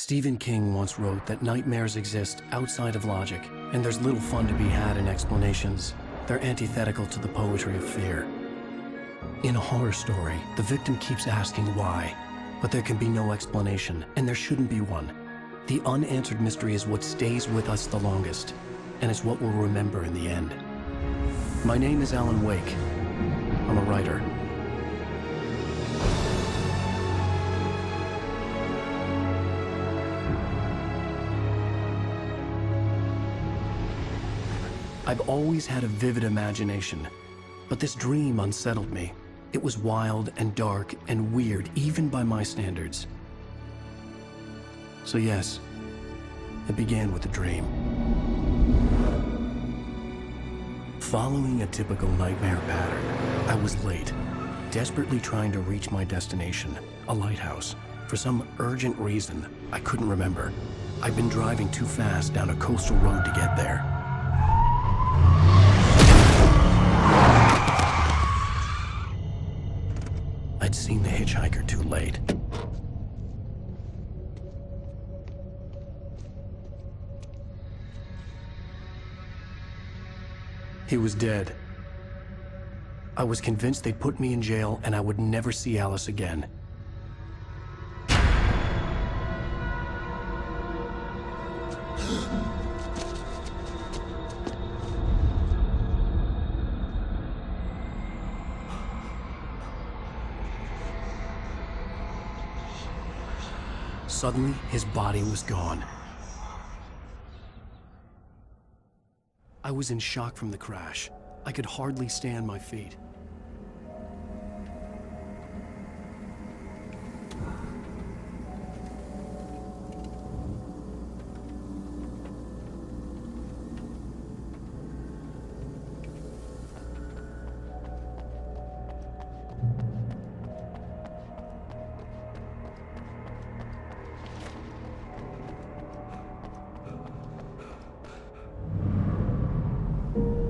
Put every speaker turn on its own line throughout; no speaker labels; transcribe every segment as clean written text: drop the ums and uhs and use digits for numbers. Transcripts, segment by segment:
Stephen King once wrote that nightmares exist outside of logic, and there's little fun to be had in explanations. They're antithetical to the poetry of fear. In a horror story, the victim keeps asking why, but there can be no explanation, and there shouldn't be one. The unanswered mystery is what stays with us the longest, and it's what we'll remember in the end. My name is Alan Wake. I'm a writer. I've always had a vivid imagination, but this dream unsettled me. It was wild and dark and weird, even by my standards. So yes, it began with a dream. Following a typical nightmare pattern, I was late, desperately trying to reach my destination, a lighthouse. For some urgent reason, I couldn't remember. I'd been driving too fast down a coastal road to get there. I'd seen the hitchhiker too late. He was dead. I was convinced they'd put me in jail and I would never see Alice again. Suddenly, his body was gone. I was in shock from the crash. I could hardly stand my feet.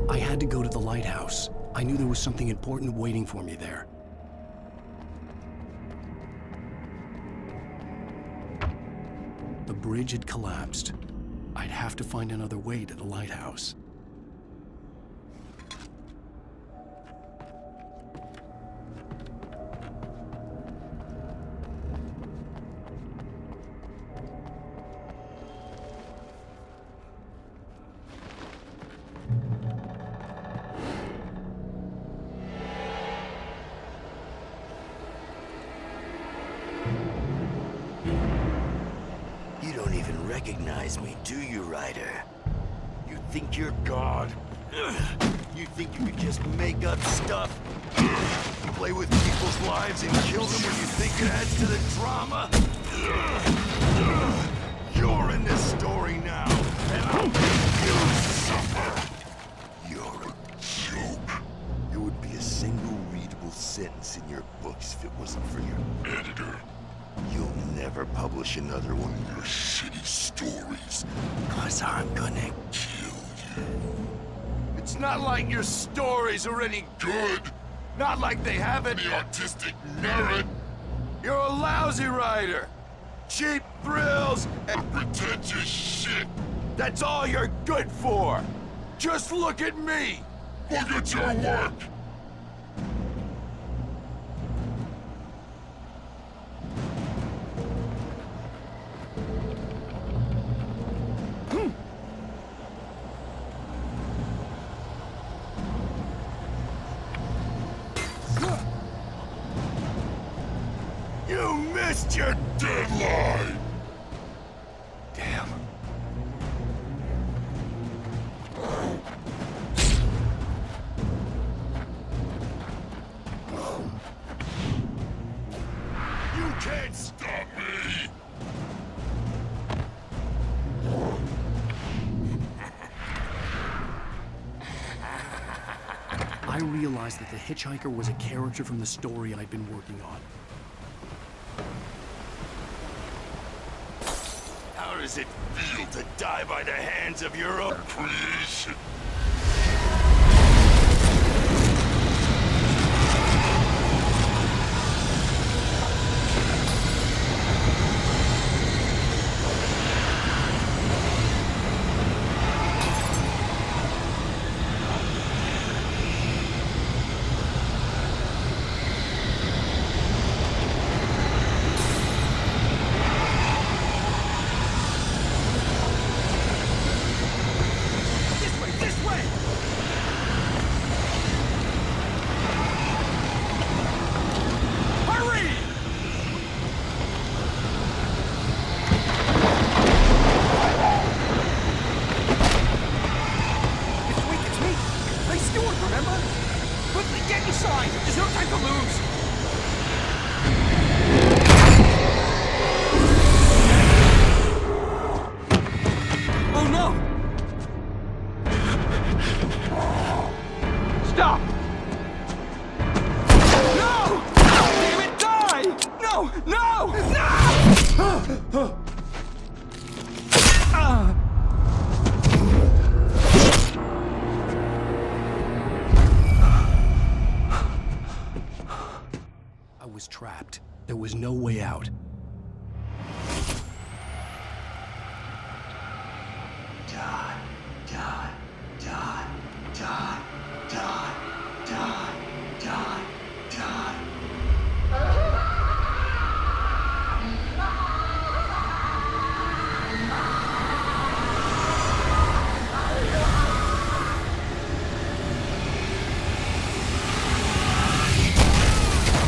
I had to go to the lighthouse. I knew there was something important waiting for me there. The bridge had collapsed. I'd have to find another way to the lighthouse.
You don't even recognize me, do you, Ryder? You think you're God? You think you can just make up stuff? Play with people's lives and kill them when you think it adds to the drama? You're in this story now, and I'll make you suffer! You're a joke. It would be a single readable sentence in your books if it wasn't for your editor. You'll never publish another one of your shitty stories, 'cause I'm gonna kill you. It's not like your stories are any good. Not like they have any artistic merit. You're a lousy writer. Cheap thrills and pretentious shit. That's all you're good for. Just look at me. Look at your work. You missed your deadline! Damn. You can't stop me!
I realized that the hitchhiker was a character from the story I'd been working on.
How does it feel to die by the hands of your own creation?
I was trapped. There was no way out.
Die, die, die, die, die, die, die, die.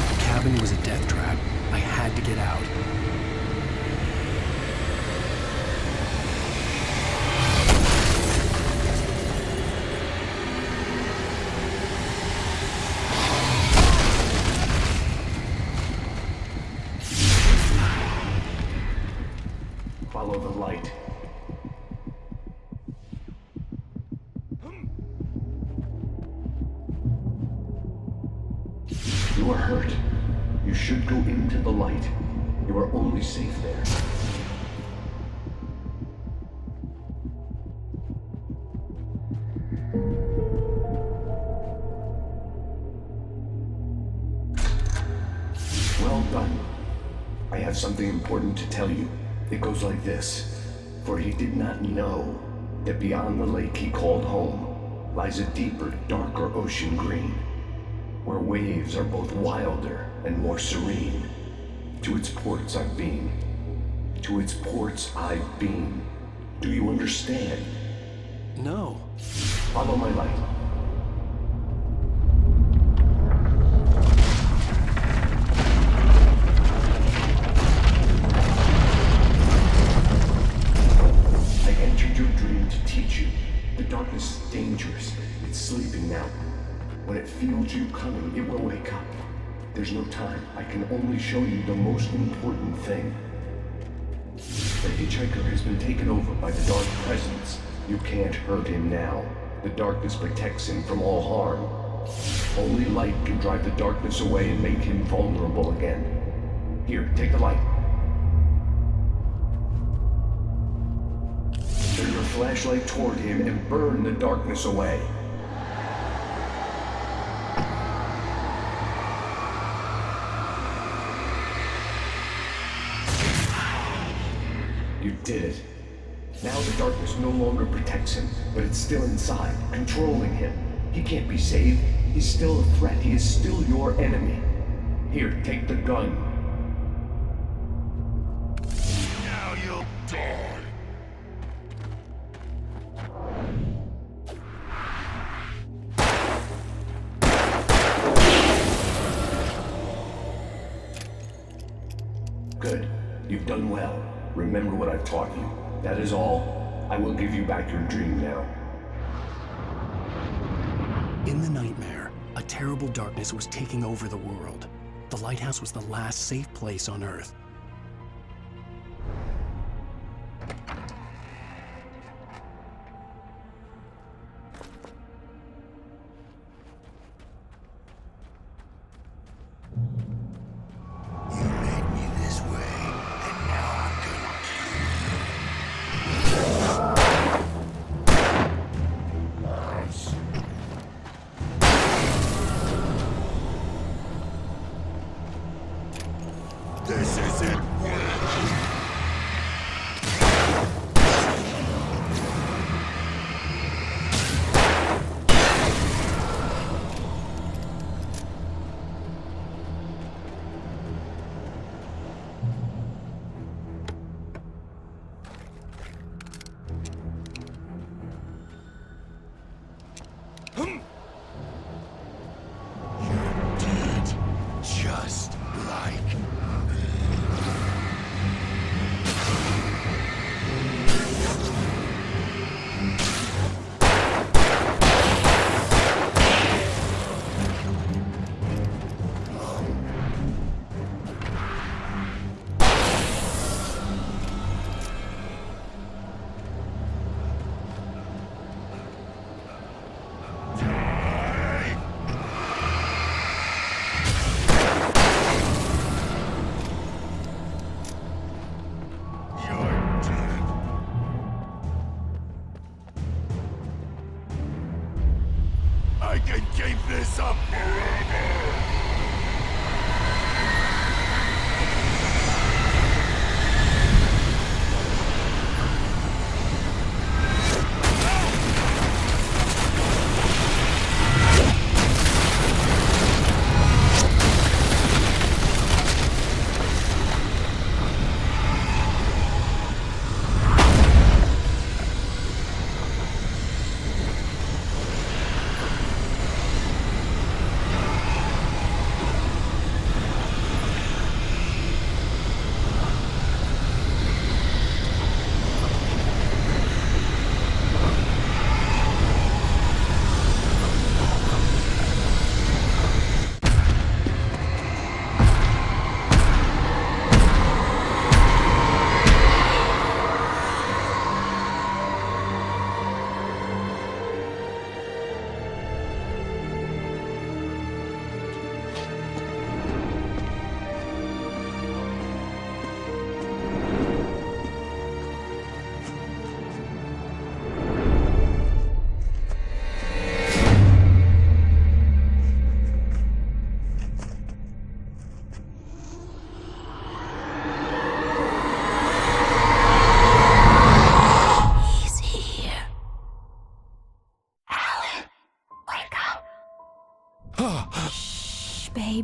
The cabin was a death trap. I had to get out.
Follow the light. You are hurt. You should go into the light. You are only safe there. Well done. I have something important to tell you. It goes like this. For he did not know that beyond the lake he called home lies a deeper, darker ocean green, where waves are both wilder and more serene. To its ports I've been. To its ports I've been. Do you understand?
No.
Follow my light. I entered your dream to teach you. The darkness is dangerous. It's sleeping now. When it feels you coming, it will wake up. There's no time. I can only show you the most important thing. The hitchhiker has been taken over by the dark presence. You can't hurt him now. The darkness protects him from all harm. Only light can drive the darkness away and make him vulnerable again. Here, take the light. Turn your flashlight toward him and burn the darkness away. You did it. Now the darkness no longer protects him, but it's still inside, controlling him. He can't be saved. He's still a threat. He is still your enemy. Here, take the gun.
Now you'll die.
Good. You've done well. Remember what I've taught you. That is all. I will give you back your dream now.
In the nightmare, a terrible darkness was taking over the world. The lighthouse was the last safe place on Earth.
You made me this way, and now I'm gonna This isn't working. You did just like me.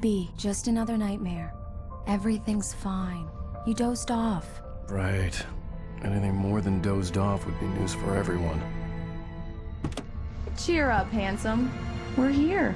Baby, just another nightmare. Everything's fine. You dozed off.
Right. Anything more than dozed off would be news for everyone.
Cheer up, handsome. We're here.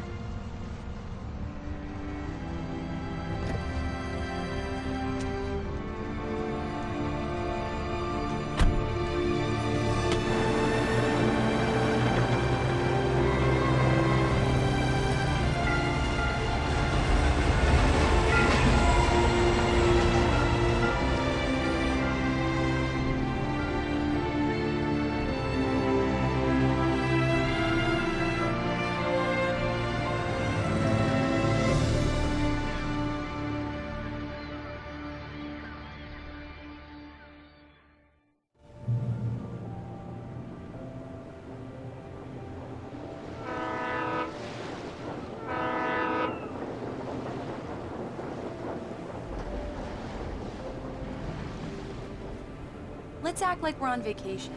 Let's act like we're on vacation.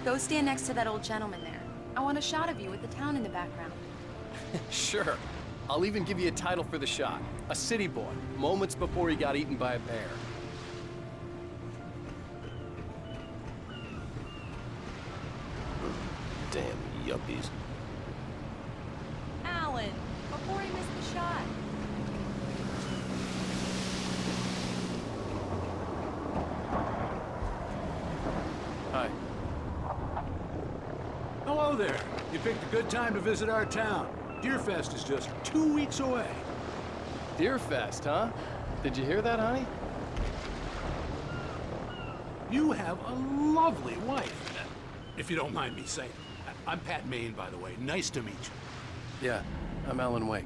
Go stand next to that old gentleman there. I want a shot of you with the town in the background.
Sure. I'll even give you a title for the shot. A city boy, moments before he got eaten by a bear.
Damn yuppies.
Alan, before he missed the shot.
Hi.
Hello there. You picked a good time to visit our town. Deerfest is just 2 weeks away.
Deerfest, huh? Did you hear that, honey?
You have a lovely wife, if you don't mind me saying. I'm Pat Maine, by the way. Nice to meet you.
Yeah, I'm Alan Wake.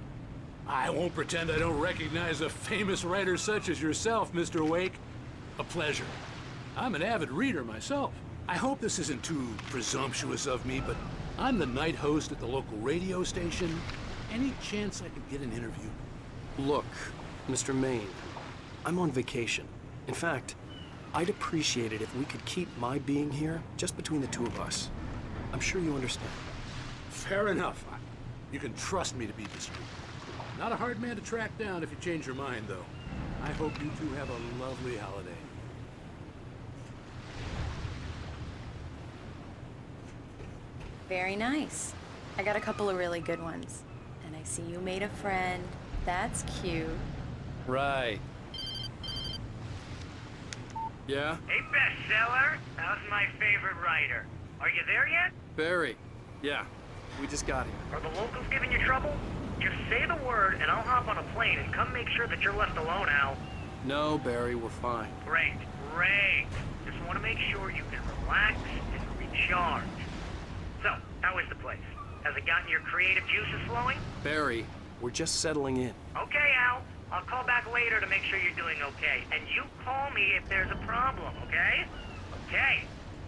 I won't pretend I don't recognize a famous writer such as yourself, Mr. Wake. A pleasure. I'm an avid reader myself. I hope this isn't too presumptuous of me, but I'm the night host at the local radio station. Any chance I could get an interview?
Look, Mr. Maine, I'm on vacation. In fact, I'd appreciate it if we could keep my being here just between the two of us. I'm sure you understand.
Fair enough. You can trust me to be discreet. Not a hard man to track down if you change your mind, though. I hope you two have a lovely holiday.
Very nice. I got a couple of really good ones. And I see you made a friend. That's cute.
Right. Yeah?
Hey, bestseller. How's my favorite writer? Are you there yet?
Barry. Yeah, we just got here.
Are the locals giving you trouble? Just say the word, and I'll hop on a plane and come make sure that you're left alone, Al.
No, Barry, we're fine.
Great, great. Just want to make sure you can relax and recharge. So, how is the place? Has it gotten your creative juices flowing?
Barry, we're just settling in.
Okay, Al. I'll call back later to make sure you're doing okay. And you call me if there's a problem, okay? Okay.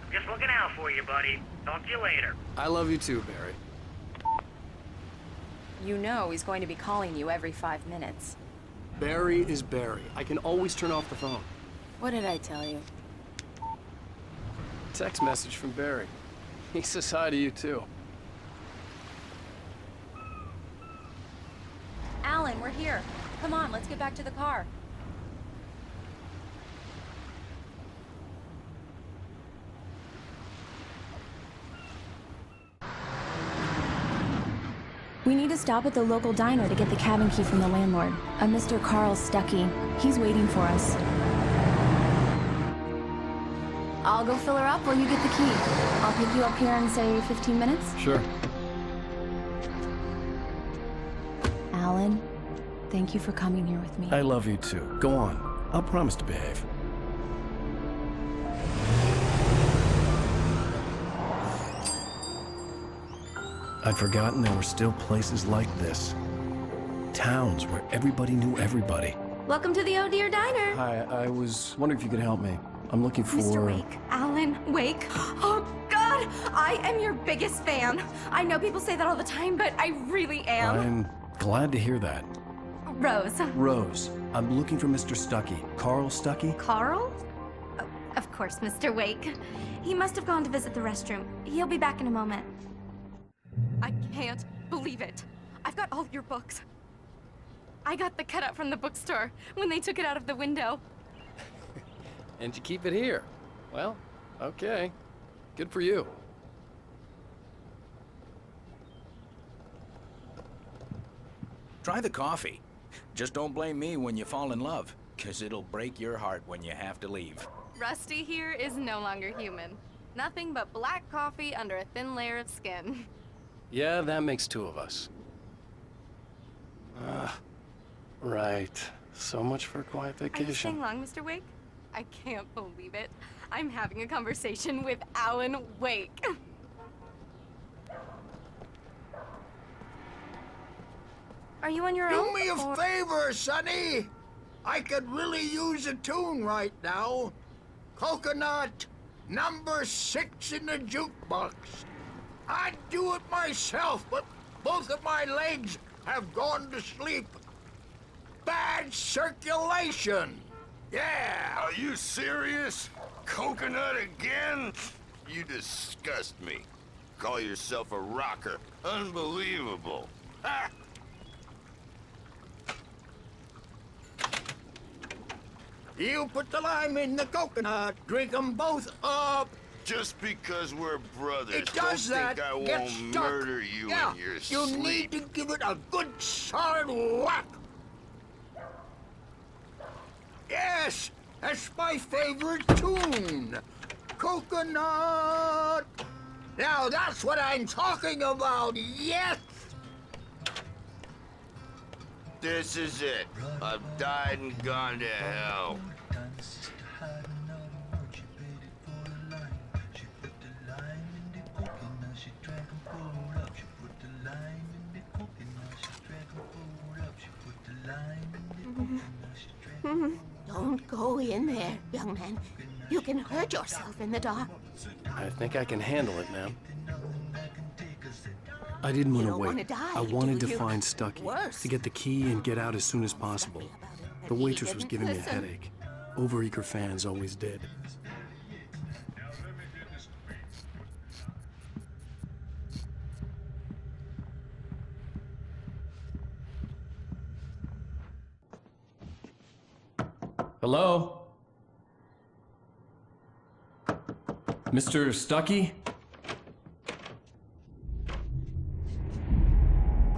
I'm just looking out for you, buddy. Talk to you later.
I love you too, Barry.
You know he's going to be calling you every 5 minutes.
Barry is Barry. I can always turn off the phone.
What did I tell you?
Text message from Barry. He says hi to you too.
Alan, we're here. Come on, let's get back to the car. We need to stop at the local diner to get the cabin key from the landlord, a Mr. Carl Stuckey. He's waiting for us. I'll go fill her up while you get the key. I'll pick you up here in, say, 15 minutes?
Sure.
Alan, thank you for coming here with me.
I love you too. Go on. I'll promise to behave. I'd forgotten there were still places like this. Towns where everybody knew everybody.
Welcome to the Oh Dear Diner.
Hi, I was wondering if you could help me. I'm looking for...
Mr. Wake. Alan Wake. Oh, God! I am your biggest fan. I know people say that all the time, but I really am.
I'm glad to hear that.
Rose.
Rose, I'm looking for Mr. Stuckey. Carl Stuckey?
Carl? Oh, of course, Mr. Wake. He must have gone to visit the restroom. He'll be back in a moment.
I can't believe it. I've got all of your books.
I got the cutout from the bookstore when they took it out of the window.
And you keep it here. Well, okay. Good for you.
Try the coffee. Just don't blame me when you fall in love, 'cause it'll break your heart when you have to leave.
Rusty here is no longer human. Nothing but black coffee under a thin layer of skin.
Yeah, that makes two of us. Right. So much for a quiet
Are you
vacation.
staying long, Mr. Wake? I can't believe it. I'm having a conversation with Alan Wake. Are you on your own?
Do me a
or-
favor, Sonny. I could really use a tune right now. Coconut, number 6 in the jukebox. I'd do it myself, but both of my legs have gone to sleep. Bad circulation. Yeah.
Are you serious? Coconut again? You disgust me. Call yourself a rocker. Unbelievable. Ha!
You put the lime in the coconut. Drink them both up.
Just because we're brothers,
It does
don't
that.
think I
Get
won't
stuck.
murder you
Yeah,
in your
you
sleep.
need to give it a good solid whack. Yes, that's my favorite tune. Coconut. Now that's what I'm talking about. Yes.
This is it. I've died and gone to hell.
Don't go in there, young man. You can hurt yourself in the dark.
I think I can handle it, ma'am. I didn't want to
don't
wait.
wanna die,
I wanted
do
to
you?
find Stucky,
Worse.
to get the key and get out as soon as possible. The
He
waitress was
didn't
giving me a
listen.
headache. Overeager fans always did. Hello? Mr. Stucky?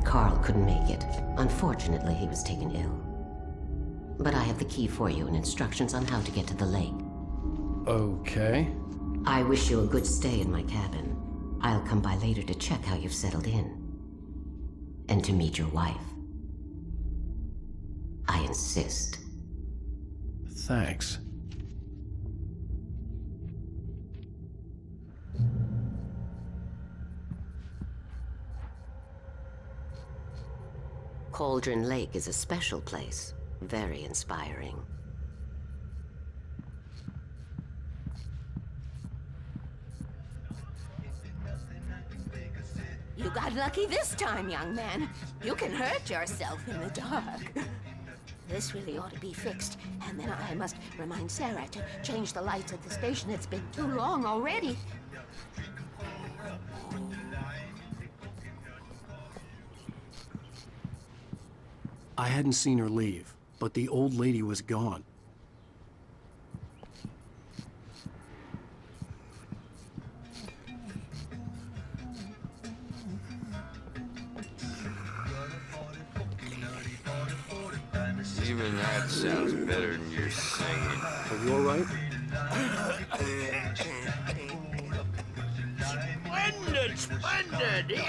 Carl couldn't make it. Unfortunately, he was taken ill. But I have the key for you and instructions on how to get to the lake.
Okay.
I wish you a good stay in my cabin. I'll come by later to check how you've settled in. And to meet your wife. I insist.
Thanks.
Cauldron Lake is a special place. Very inspiring.
You got lucky this time, young man. You can hurt yourself in the dark. This really ought to be fixed. And then I must remind Sarah to change the lights at the station. It's been too long already.
I hadn't seen her leave, but the old lady was gone.
Even that sounds better than your singing.
Are you all right?
Splendid, splendid!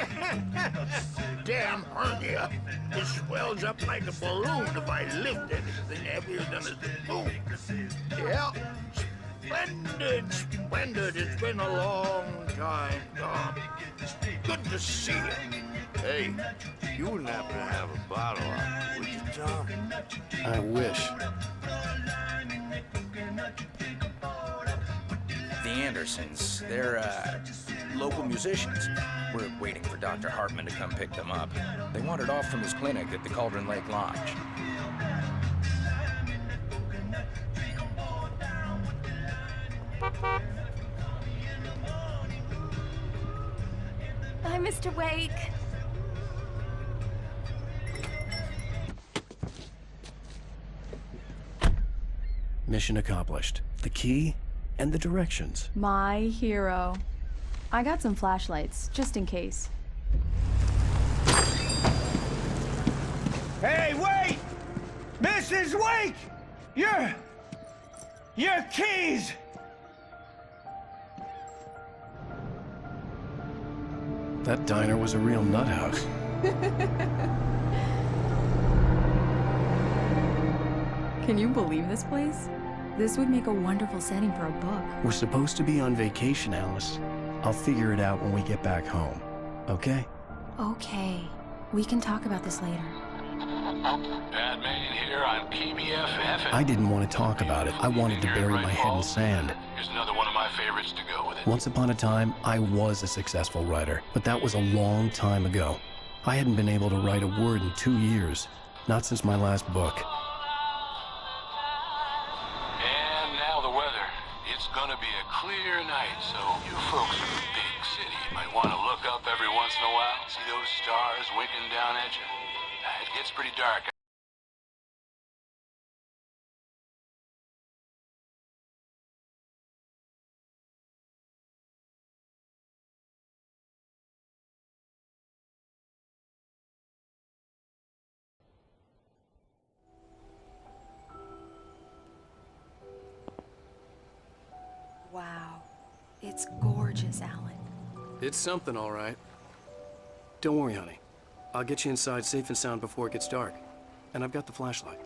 Damn hernia. It swells up like a balloon if I lift anything heavier than a spoon. Yeah, splendid, splendid. It's been a long time, Tom. Good to see you.
Hey, you wouldn't happen to have a bottle on, would you, Tom?
I wish.
The Andersons, they're, local musicians. We're waiting for Dr. Hartman to come pick them up. They wandered off from his clinic at the Cauldron Lake Lodge.
Bye, Mr. Wake.
Mission accomplished. The key and the directions.
My hero. I got some flashlights, just in case.
Hey, wait! Mrs. Wake! Your keys!
That diner was a real nut house.
Can you believe this place? This would make a wonderful setting for a book.
We're supposed to be on vacation, Alice. I'll figure it out when we get back home, okay?
Okay. We can talk about this later.
Batman here on PBFF.
I didn't want to talk about it. I wanted to bury my head in sand.
Here's another one of my favorites to go with it.
Once upon a time, I was a successful writer, but that was a long time ago. I hadn't been able to write a word in 2 years, not since my last book.
And now the weather. It's gonna be a clear night, so you folks in the big city might want to look up every once in a while, see those stars winking down at you. It gets pretty dark.
Wow. It's gorgeous, Alan.
It's something, all right. Don't worry, honey. I'll get you inside safe and sound before it gets dark. And I've got the flashlight.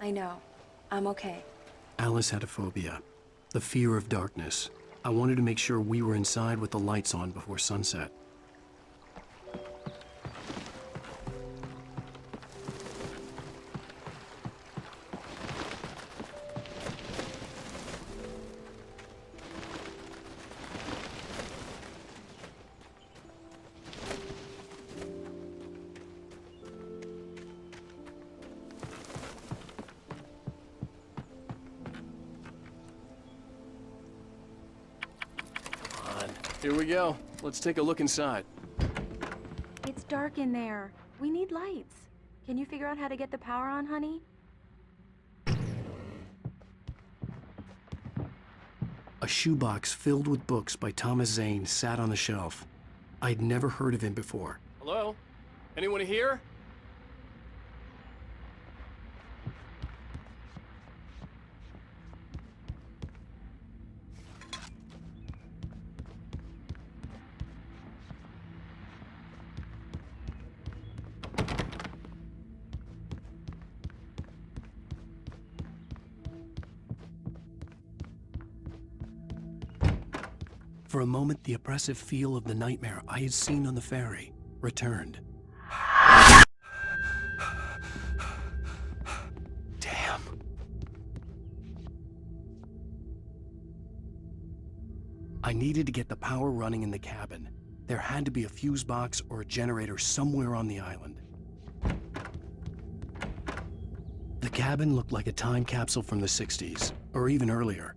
I know. I'm okay.
Alice had a phobia, the fear of darkness. I wanted to make sure we were inside with the lights on before sunset.
Here we go. Let's take a look inside.
It's dark in there. We need lights. Can you figure out how to get the power on, honey?
A shoebox filled with books by Thomas Zane sat on the shelf. I'd never heard of him before.
Hello? Anyone here?
For a moment, the oppressive feel of the nightmare I had seen on the ferry returned. Damn. I needed to get the power running in the cabin. There had to be a fuse box or a generator somewhere on the island. The cabin looked like a time capsule from the 60s, or even earlier.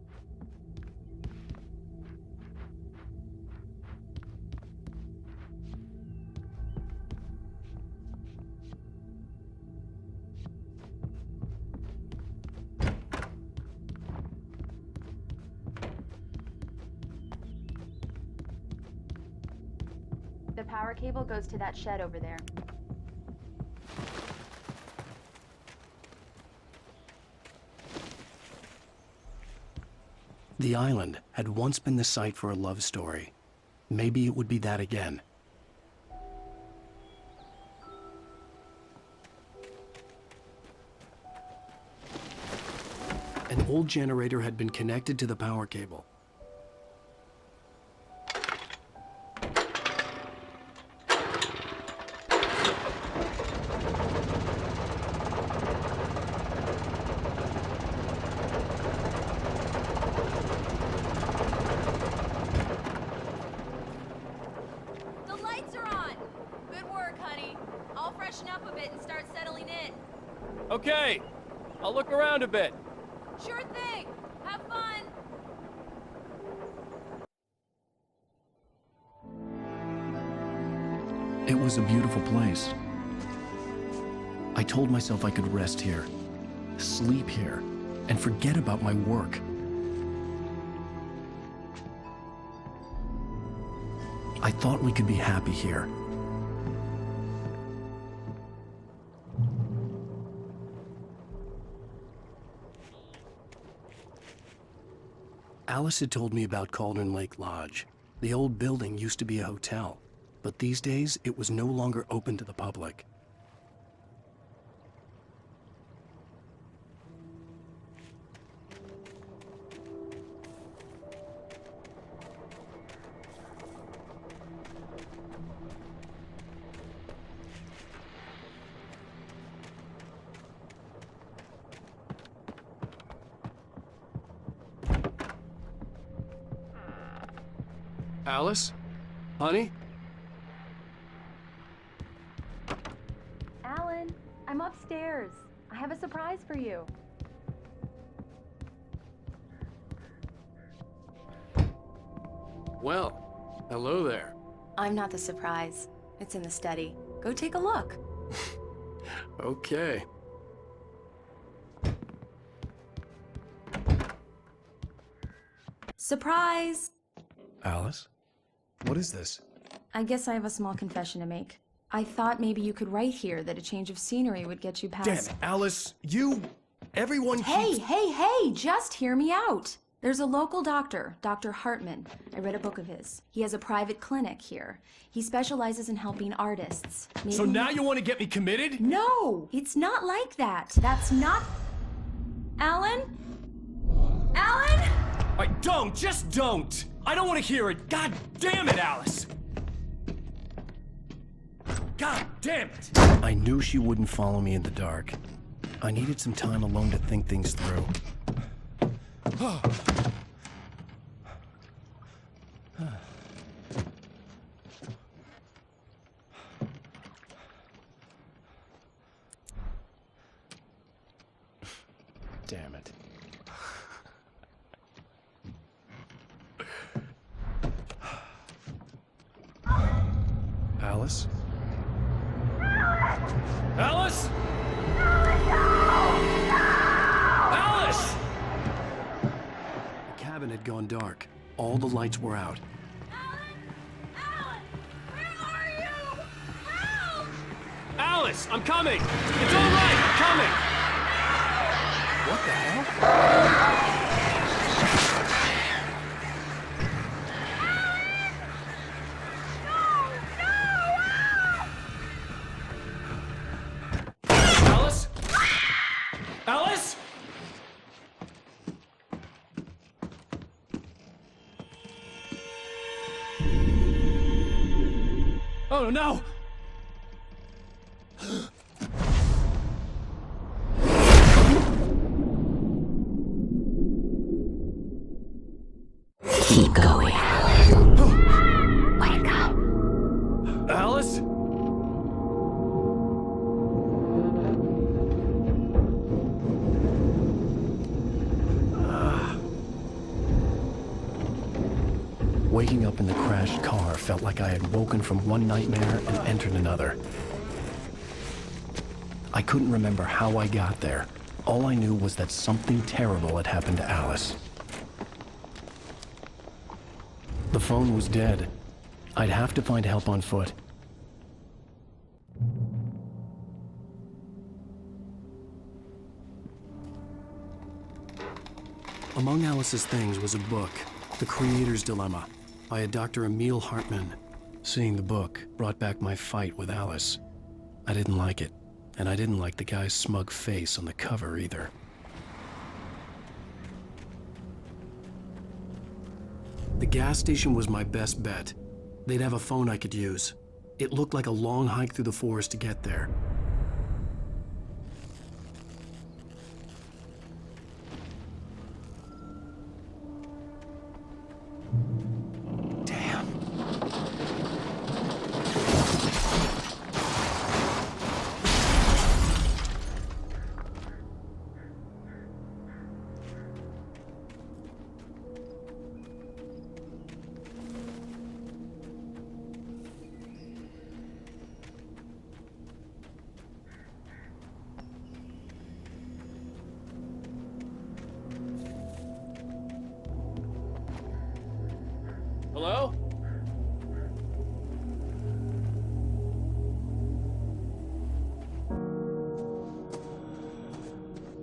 The power cable goes to that shed over there.
The island had once been the site for a love story. Maybe it would be that again. An old generator had been connected to the power cable.
Okay, I'll look around a bit.
Sure thing. Have fun.
It was a beautiful place. I told myself I could rest here, sleep here, and forget about my work. I thought we could be happy here. Alice had told me about Cauldron Lake Lodge. The old building used to be a hotel, but these days it was no longer open to the public. Alice? Honey?
Alan, I'm upstairs. I have a surprise for you.
Well, hello there.
I'm not the surprise. It's in the study. Go take a look.
Okay.
Surprise!
Alice? What is this?
I guess I have a small confession to make. I thought maybe you could write here that a change of scenery would get you past...
Damn it, Alice! Everyone keeps...
Hey, just hear me out! There's a local doctor, Dr. Hartman. I read a book of his. He has a private clinic here. He specializes in helping artists.
So now you want to get me committed?
No! It's not like that. That's not... Alan? Alan?
Just don't! I don't want to hear it! God damn it, Alice! God damn it!
I knew she wouldn't follow me in the dark. I needed some time alone to think things through. Damn it. Alice?
Alice? Alice!
The cabin had gone dark. All the lights were out.
Alice, I'm coming! It's all right, I'm coming!
What the hell?
Alice? Alice? Oh no!
Keep going, Alan. Wake up.
Alice?
Waking up in the crashed car felt like I had woken from one nightmare and entered another. I couldn't remember how I got there. All I knew was that something terrible had happened to Alice. The phone was dead. I'd have to find help on foot. Among Alice's things was a book, The Creator's Dilemma, by a Dr. Emil Hartman. Seeing the book brought back my fight with Alice. I didn't like it, and I didn't like the guy's smug face on the cover either. The gas station was my best bet. They'd have a phone I could use. It looked like a long hike through the forest to get there.
Hello?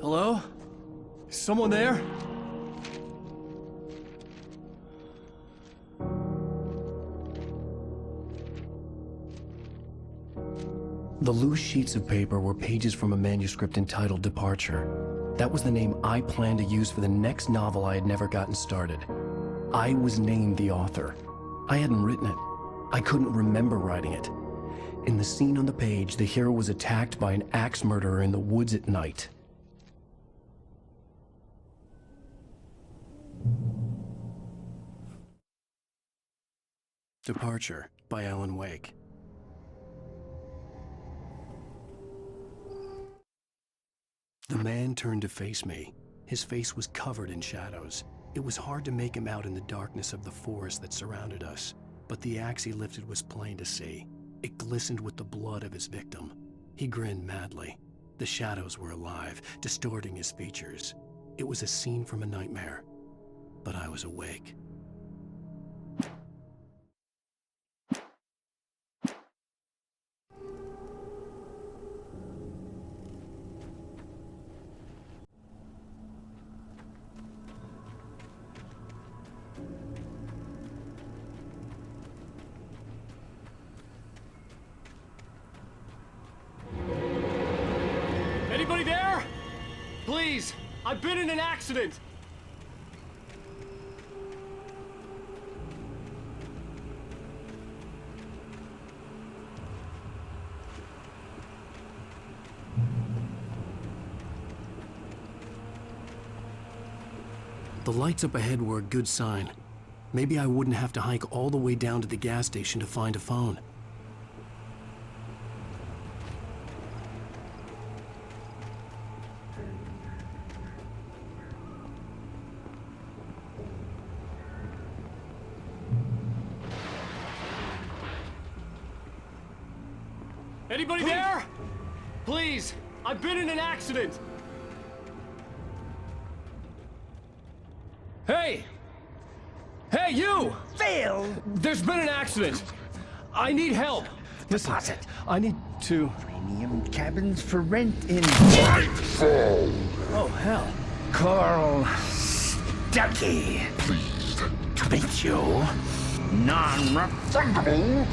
Hello? Is someone there?
The loose sheets of paper were pages from a manuscript entitled Departure. That was the name I planned to use for the next novel I had never gotten started. I was named the author. I hadn't written it. I couldn't remember writing it. In the scene on the page, the hero was attacked by an axe murderer in the woods at night. Departure by Alan Wake. The man turned to face me. His face was covered in shadows. It was hard to make him out in the darkness of the forest that surrounded us, but the axe he lifted was plain to see. It glistened with the blood of his victim. He grinned madly. The shadows were alive, distorting his features. It was a scene from a nightmare, but I was awake.
Anybody there? Please, I've been in an accident.
The lights up ahead were a good sign. Maybe I wouldn't have to hike all the way down to the gas station to find a phone.
Anybody there? Please, I've been in an accident. Hey! Hey, you!
Phil!
There's been an accident. I need help. Listen, I need to...
Premium cabins for rent in...
Oh, hell.
Carl Stuckey. Pleased to meet you. Non-refundable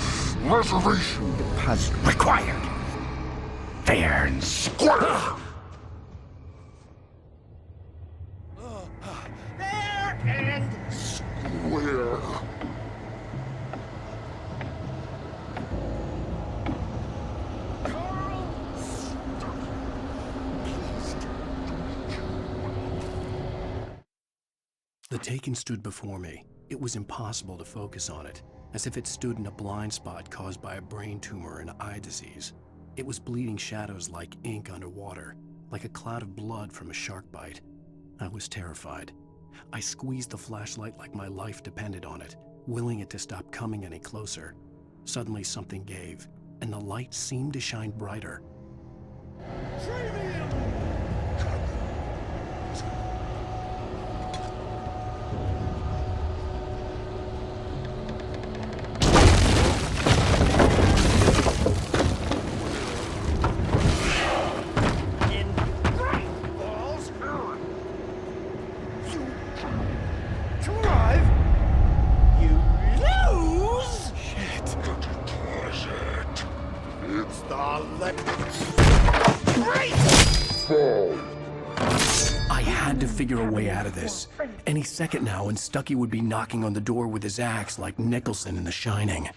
reservation deposit required. Fair and square. Fair and square.
The Taken stood before me. It was impossible to focus on it, as if it stood in a blind spot caused by a brain tumor and eye disease. It was bleeding shadows like ink underwater, like a cloud of blood from a shark bite. I was terrified. I squeezed the flashlight like my life depended on it, willing it to stop coming any closer. Suddenly something gave, and the light seemed to shine brighter. I had to figure a way out of this. Any second now, and Stuckey would be knocking on the door with his axe like Nicholson in The Shining.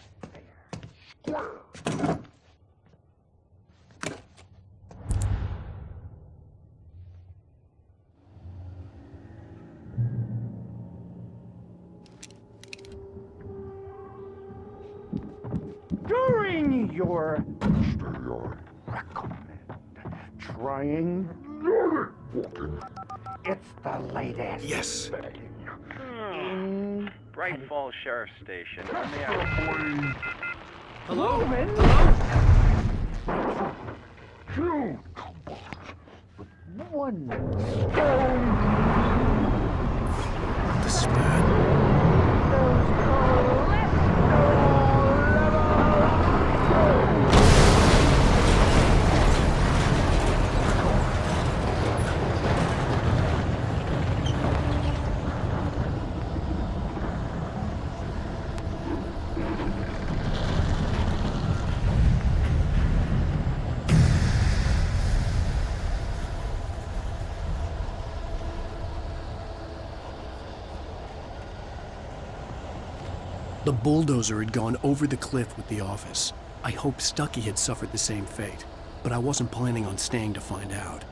During your recommend trying it's the latest.
Yes.
In
Bright Falls Sheriff Station. Let me out.
Hello?
Two with one stone.
This is bad.
Those
The bulldozer had gone over the cliff with the office. I hoped Stucky had suffered the same fate, but I wasn't planning on staying to find out.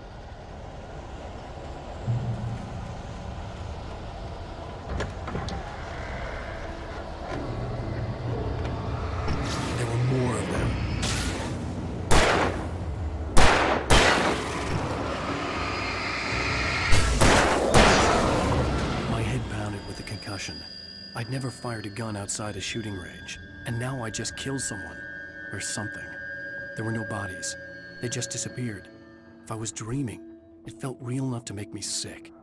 There were more of them. My head pounded with a concussion. I'd never fired a gun outside a shooting range, and now I just killed someone. Or something. There were no bodies. They just disappeared. If I was dreaming, it felt real enough to make me sick.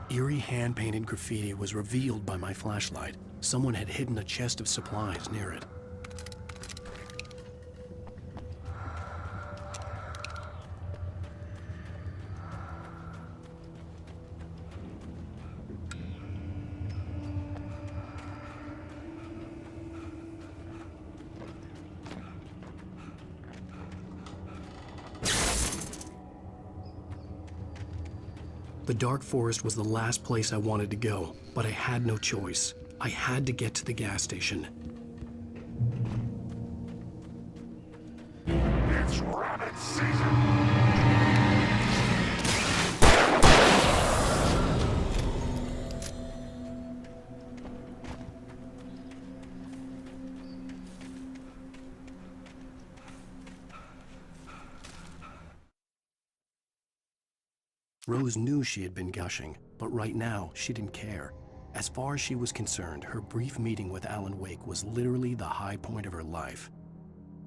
Eerie hand-painted graffiti was revealed by my flashlight. Someone had hidden a chest of supplies near it. The dark forest was the last place I wanted to go, but I had no choice. I had to get to the gas station.
It's rabbit season!
Rose knew she had been gushing, but right now, she didn't care. As far as she was concerned, her brief meeting with Alan Wake was literally the high point of her life.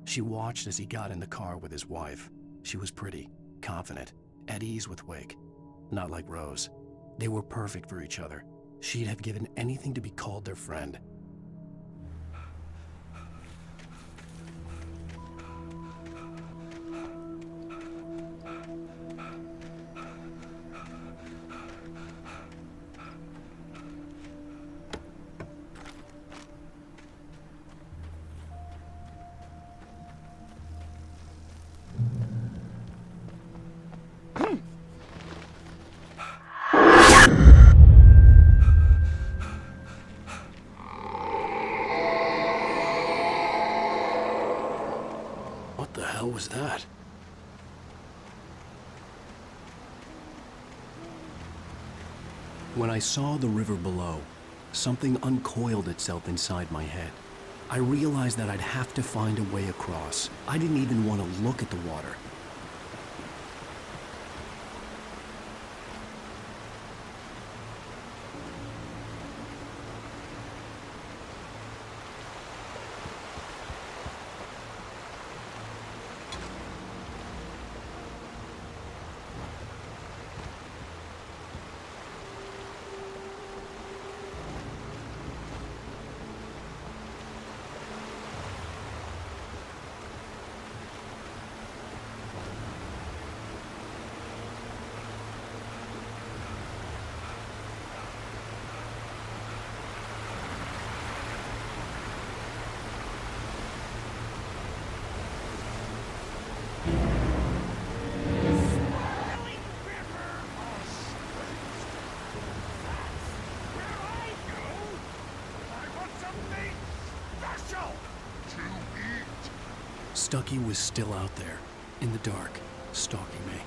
She watched as he got in the car with his wife. She was pretty, confident, at ease with Wake. Not like Rose. They were perfect for each other. She'd have given anything to be called their friend. What the hell was that? When I saw the river below, something uncoiled itself inside my head. I realized that I'd have to find a way across. I didn't even want to look at the water. Stucky was still out there, in the dark, stalking me.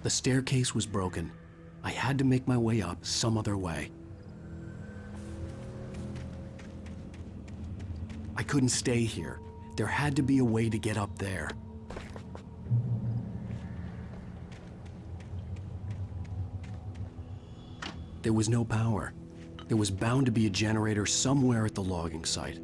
The staircase was broken. I had to make my way up some other way. I couldn't stay here. There had to be a way to get up there. There was no power. There was bound to be a generator somewhere at the logging site.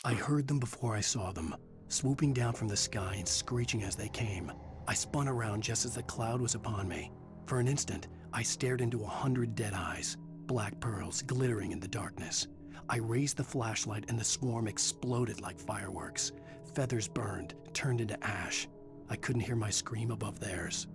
I heard them before I saw them, swooping down from the sky and screeching as they came. I spun around just as the cloud was upon me. For an instant, I stared into 100 dead eyes, black pearls glittering in the darkness. I raised the flashlight and the swarm exploded like fireworks. Feathers burned, turned into ash. I couldn't hear my scream above theirs.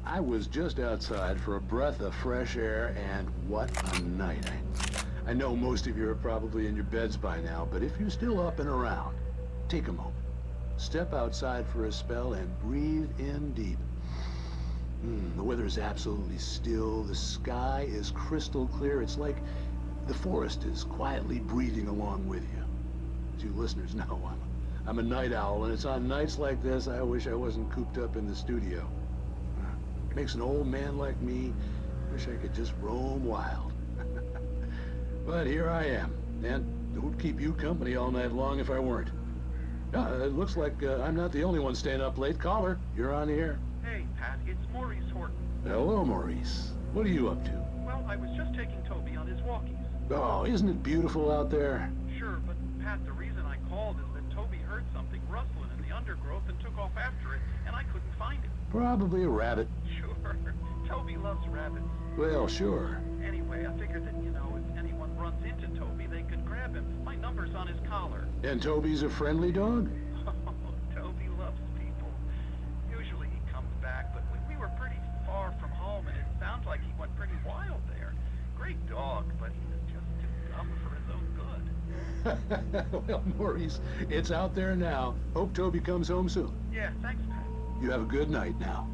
I was just outside for a breath of fresh air, and what a night. I know most of you are probably in your beds by now, but if you're still up and around, take a moment. Step outside for a spell and breathe in deep. The weather is absolutely still. The sky is crystal clear. It's like the forest is quietly breathing along with you. As you listeners know, I'm a night owl, and it's on nights like this I wish I wasn't cooped up in the studio. Makes an old man like me wish I could just roam wild. But here I am, and it would keep you company all night long if I weren't. It looks like I'm not the only one staying up late. Caller, you're on the air.
Hey, Pat, it's Maurice Horton.
Hello, Maurice. What are you up to?
Well, I was just taking Toby on his walkies.
Oh, isn't it beautiful out there?
Sure, but Pat, the reason I called is that Toby heard something rustling in the undergrowth and took off after it, and I couldn't find it.
Probably a rabbit.
Sure. Toby loves rabbits.
Well, sure.
Anyway, I figured that, if anyone runs into Toby, they could grab him. My number's on his collar.
And Toby's a friendly dog?
Oh, Toby loves people. Usually far from home, and it sounds like he went pretty wild there. Great dog, but he was just too dumb for his own good.
Well, Maurice, it's out there now. Hope Toby comes home soon.
Yeah, thanks, Pat.
You have a good night now.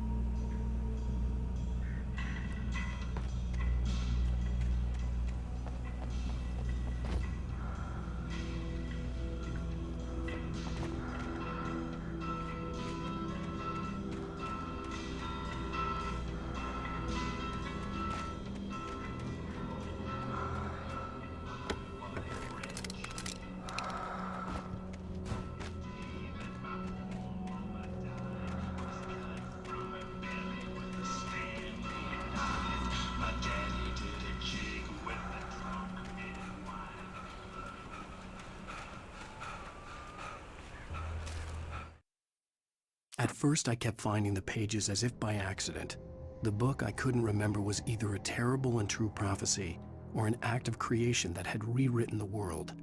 At first, I kept finding the pages as if by accident. The book I couldn't remember was either a terrible and true prophecy or an act of creation that had rewritten the world.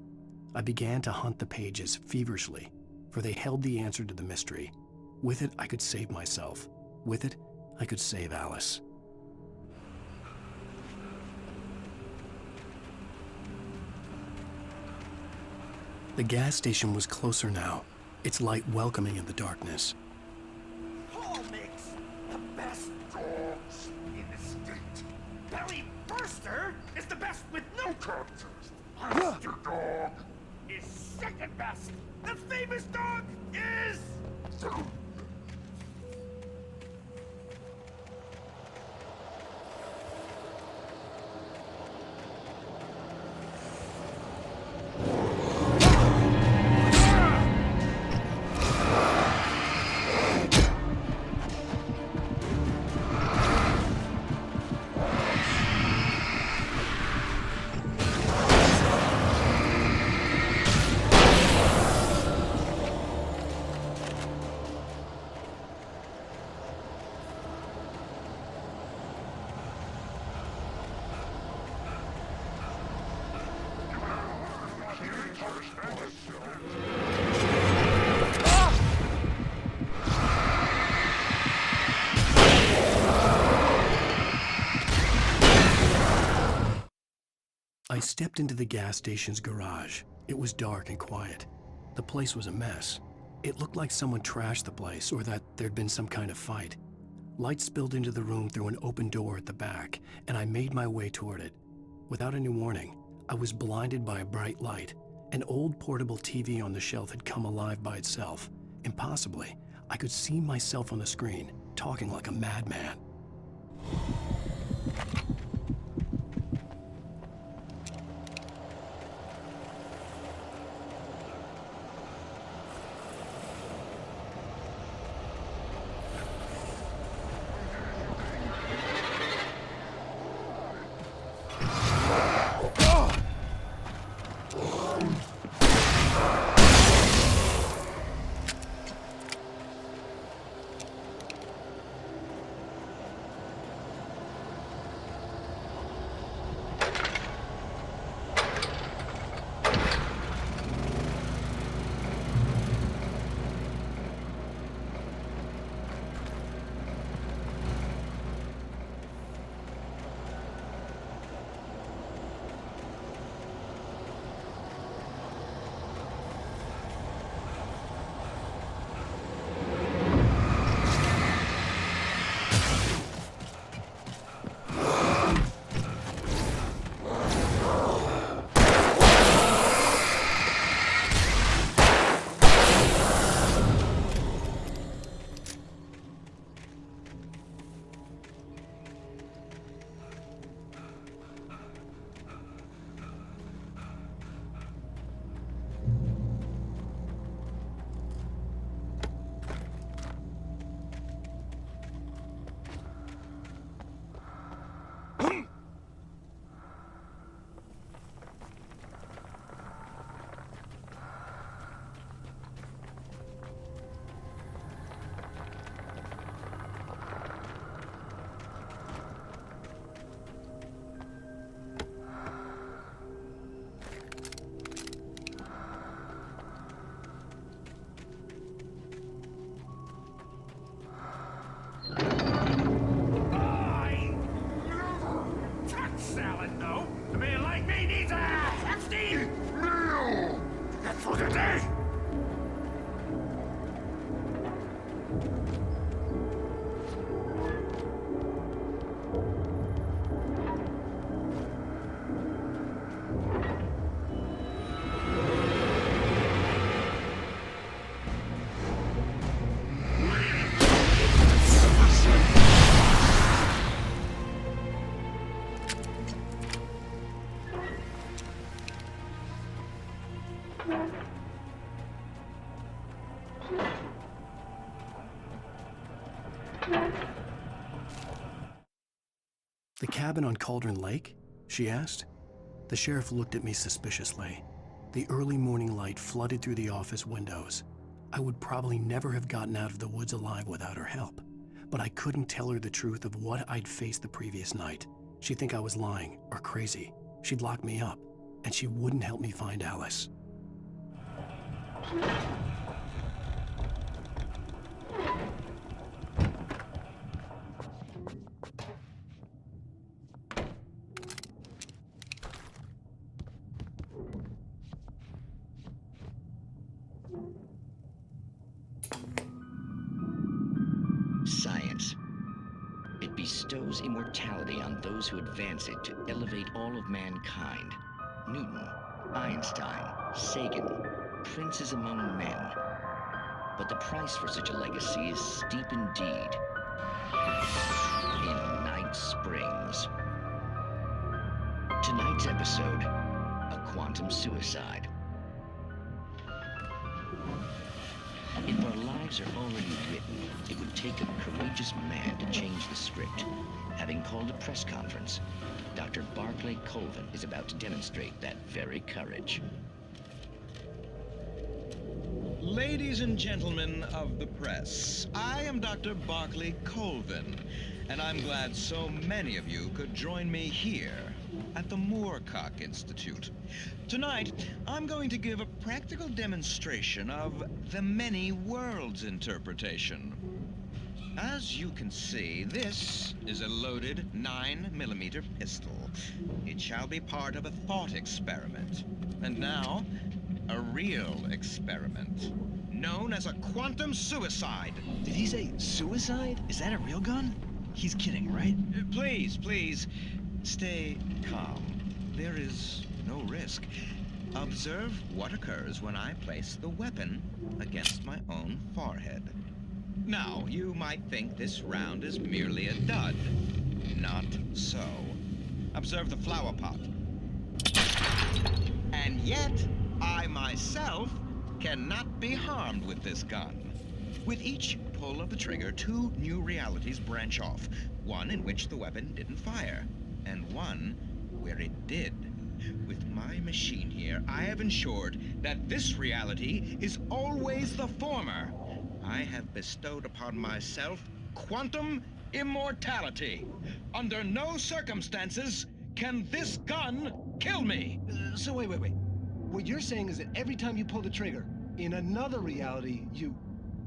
I began to hunt the pages feverishly, for they held the answer to the mystery. With it, I could save myself. With it, I could save Alice. The gas station was closer now, its light welcoming in the darkness.
Paul makes the best dogs in the state. Belly Burster is the best with no contest. Monster Dog is second best. The famous dog is...
I stepped into the gas station's garage. It was dark and quiet. The place was a mess. It looked like someone trashed the place or that there'd been some kind of fight. Light spilled into the room through an open door at the back, and I made my way toward it. Without any warning, I was blinded by a bright light. An old portable TV on the shelf had come alive by itself. Impossibly, I could see myself on the screen, talking like a madman. The cabin on Cauldron Lake? She asked. The sheriff looked at me suspiciously. The early morning light flooded through the office windows. I would probably never have gotten out of the woods alive without her help, but I couldn't tell her the truth of what I'd faced the previous night. She'd think I was lying or crazy. She'd lock me up, and she wouldn't help me find Alice.
Science. It bestows immortality on those who advance it to elevate all of mankind. Newton, Einstein, Sagan, princes among men. But the price for such a legacy is steep indeed. In Night Springs. Tonight's episode, a quantum suicide. If our lives are already written, it would take a courageous man to change the script. Having called a press conference, Dr. Barclay Colvin is about to demonstrate that very courage.
Ladies and gentlemen of the press, I am Dr. Barclay Colvin, and I'm glad so many of you could join me here at the Moorcock Institute. Tonight, I'm going to give a practical demonstration of the many worlds interpretation. As you can see, this is a loaded 9mm pistol. It shall be part of a thought experiment. And now, a real experiment, known as a quantum suicide.
Did he say suicide? Is that a real gun? He's kidding, right?
Please, stay calm. There is no risk. Observe what occurs when I place the weapon against my own forehead. Now, you might think this round is merely a dud. Not so. Observe the flower pot. And yet, I myself cannot be harmed with this gun. With each pull of the trigger, two new realities branch off. One in which the weapon didn't fire, and one where it did. With my machine here, I have ensured that this reality is always the former. I have bestowed upon myself quantum immortality. Under no circumstances can this gun kill me.
So wait. What you're saying is that every time you pull the trigger, in another reality, you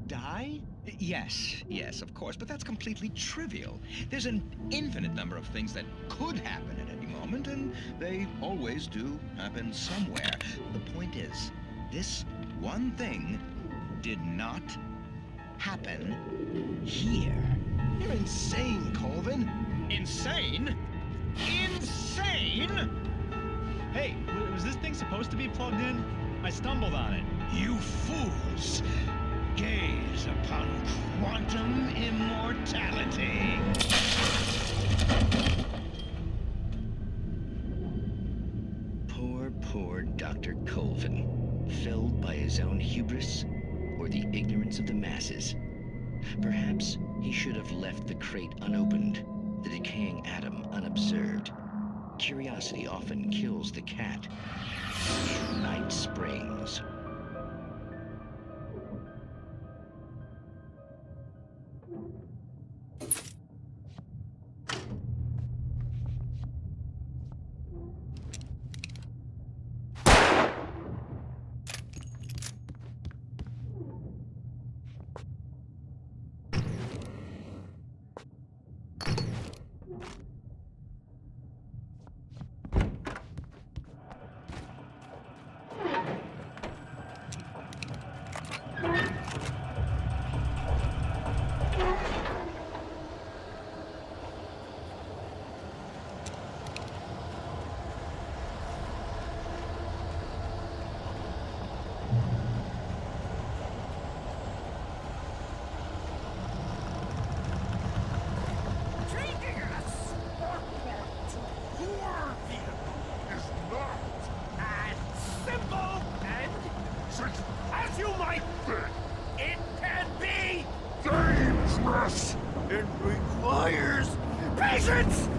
die?
Yes, of course, but that's completely trivial. There's an infinite number of things that could happen at any moment, and they always do happen somewhere. The point is, this one thing did not happen here.
You're insane, Colvin.
Insane? Insane?
Hey, was this thing supposed to be plugged in? I stumbled on it.
You fools! Gaze upon quantum immortality.
Poor Dr. Colvin, felled by his own hubris or the ignorance of the masses. Perhaps he should have left the crate unopened, the decaying atom unobserved. Curiosity often kills the cat. Night Springs.
It requires patience!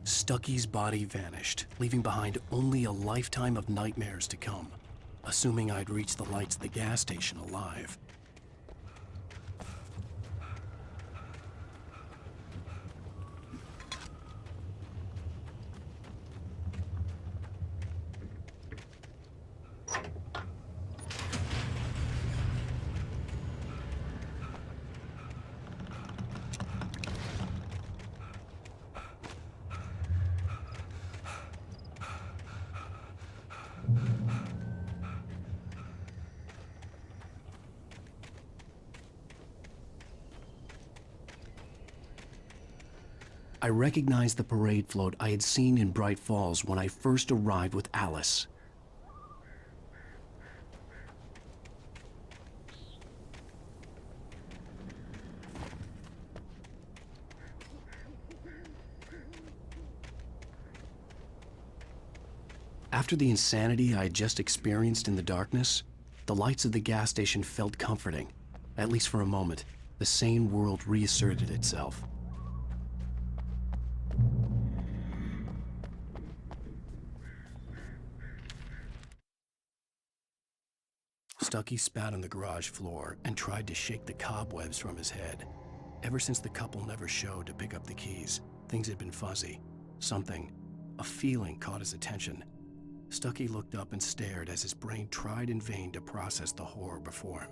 Stucky's body vanished, leaving behind only a lifetime of nightmares to come, assuming I'd reached the lights of the gas station alive. I recognized the parade float I had seen in Bright Falls when I first arrived with Alice. After the insanity I had just experienced in the darkness, the lights of the gas station felt comforting. At least for a moment, the sane world reasserted itself. Stucky spat on the garage floor and tried to shake the cobwebs from his head. Ever since the couple never showed to pick up the keys, things had been fuzzy. Something, a feeling caught his attention. Stucky looked up and stared as his brain tried in vain to process the horror before him.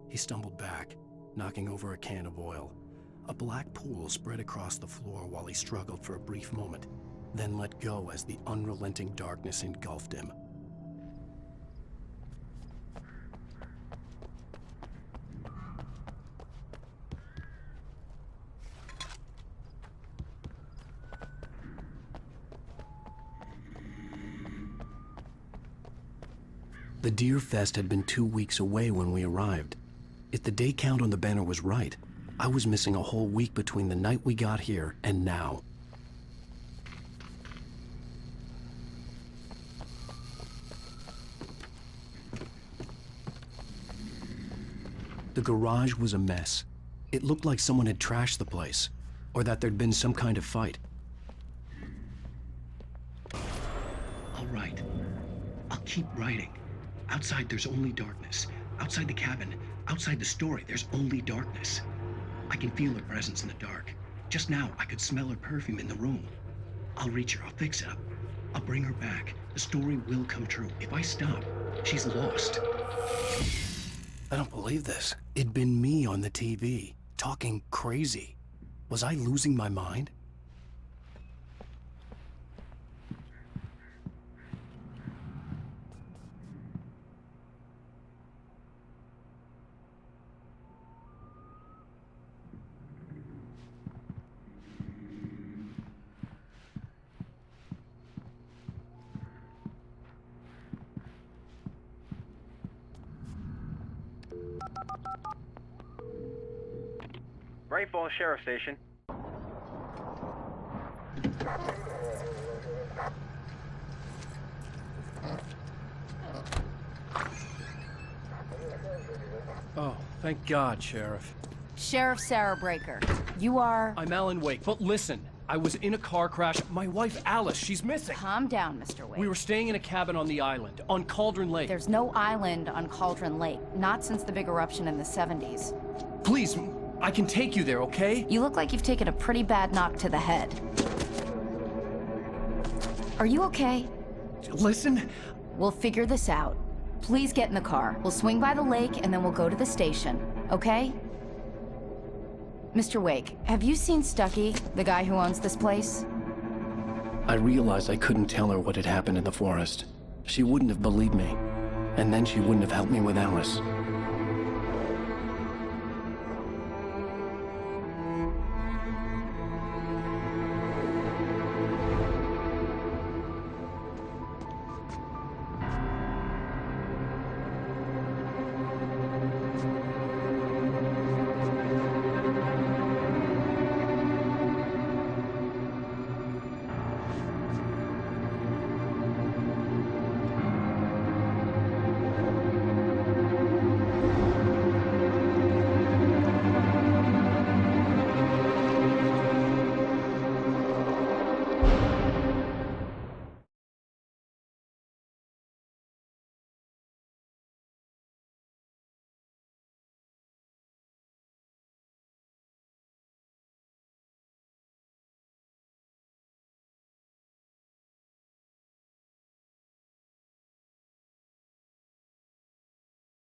He stumbled back, knocking over a can of oil. A black pool spread across the floor while he struggled for a brief moment, then let go as the unrelenting darkness engulfed him. The Deer Fest had been 2 weeks away when we arrived. If the day count on the banner was right, I was missing a whole week between the night we got here and now. The garage was a mess. It looked like someone had trashed the place, or that there'd been some kind of fight.
All right. I'll keep writing. Outside, there's only darkness. Outside the cabin, outside the story, there's only darkness. I can feel her presence in the dark. Just now, I could smell her perfume in the room. I'll reach her, I'll fix it up. I'll bring her back. The story will come true. If I stop, she's lost.
I don't believe this. It'd been me on the TV, talking crazy. Was I losing my mind?
Bright Falls Sheriff Station.
Oh, thank God, Sheriff.
Sheriff Sarah Breaker. You are...
I'm Alan Wake, but listen. I was in a car crash. My wife, Alice, she's missing.
Calm down, Mr. Wake.
We were staying in a cabin on the island, on Cauldron Lake.
There's no island on Cauldron Lake. Not since the big eruption in the 70s.
Please, I can take you there, okay?
You look like you've taken a pretty bad knock to the head. Are you okay?
Listen.
We'll figure this out. Please get in the car. We'll swing by the lake and then we'll go to the station, okay? Mr. Wake, have you seen Stucky, the guy who owns this place?
I realized I couldn't tell her what had happened in the forest. She wouldn't have believed me. And then she wouldn't have helped me with Alice.